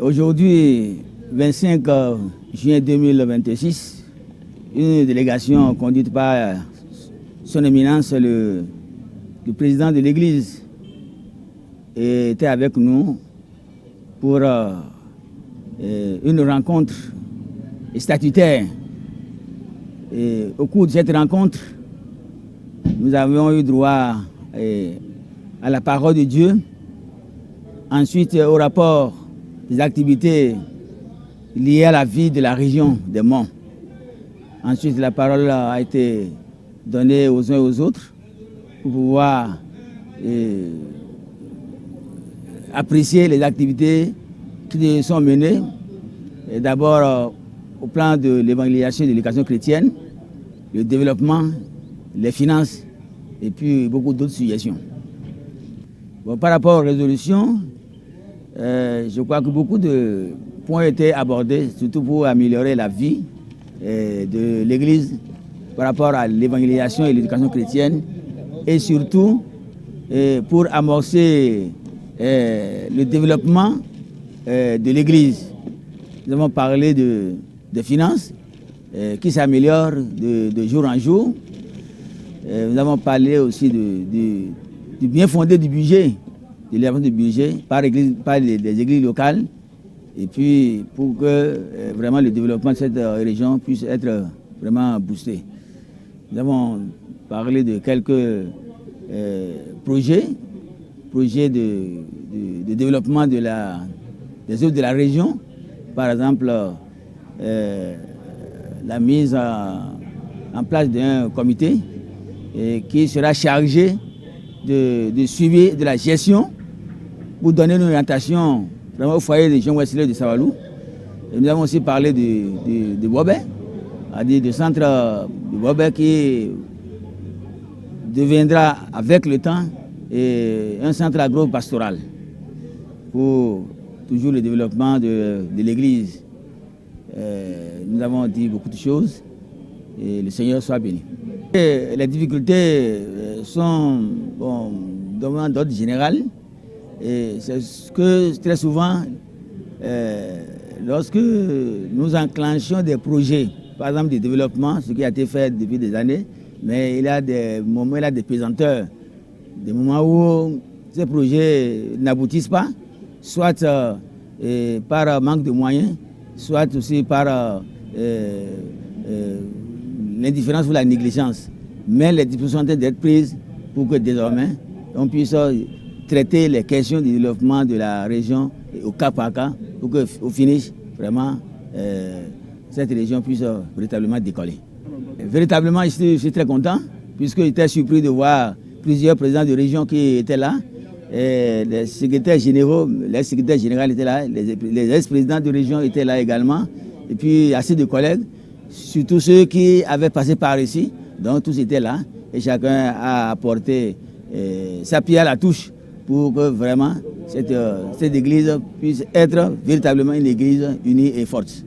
Aujourd'hui, 25 juin 2026, une délégation conduite par son éminence, le président de l'Église, était avec nous pour une rencontre statutaire. Et au cours de cette rencontre, nous avons eu droit à la parole de Dieu, ensuite au rapport des activités liées à la vie de la région des Monts. Ensuite, la parole a été donnée aux uns et aux autres pour pouvoir apprécier les activités qui sont menées. D'abord, au plan de l'évangélisation et de l'éducation chrétienne, le développement, les finances et puis beaucoup d'autres suggestions. Bon, par rapport aux résolutions, je crois que beaucoup de points ont été abordés, surtout pour améliorer la vie de l'Église par rapport à l'évangélisation et l'éducation chrétienne et surtout pour amorcer le développement de l'Église. Nous avons parlé de finances qui s'améliorent de jour en jour. Nous avons parlé aussi du bien fondé du budget, de l'élaboration du budget par les églises locales, et puis pour que vraiment le développement de cette région puisse être vraiment boosté. Nous avons parlé de quelques projets de développement des œuvres de la région, par exemple la mise en place d'un comité qui sera chargé de suivi de la gestion pour donner une orientation vraiment au foyer de Jean Wesley de Savalou. Et nous avons aussi parlé de Bobet, c'est-à-dire du centre de Bobet qui deviendra avec le temps un centre agro-pastoral pour toujours le développement de l'Église. Nous avons dit beaucoup de choses et le Seigneur soit béni. Et les difficultés sont d'ordre général. Et c'est ce que très souvent, lorsque nous enclenchons des projets, par exemple de développement, ce qui a été fait depuis des années, mais il y a des moments, il y a des pesanteurs, des moments où ces projets n'aboutissent pas, soit par manque de moyens, soit aussi par l'indifférence ou la négligence. Mais les dispositions sont en train d'être prises pour que désormais on puisse traiter les questions du développement de la région au cas par cas pour qu'au finish, vraiment, cette région puisse véritablement décoller. Véritablement, je suis très content puisque j'étais surpris de voir plusieurs présidents de région qui étaient là. Les secrétaires généraux, les secrétaires généraux étaient là, les ex-présidents de région étaient là également, et puis assez de collègues, surtout ceux qui avaient passé par ici, donc tous étaient là, et chacun a apporté sa pierre à la touche pour que vraiment cette église puisse être véritablement une église unie et forte.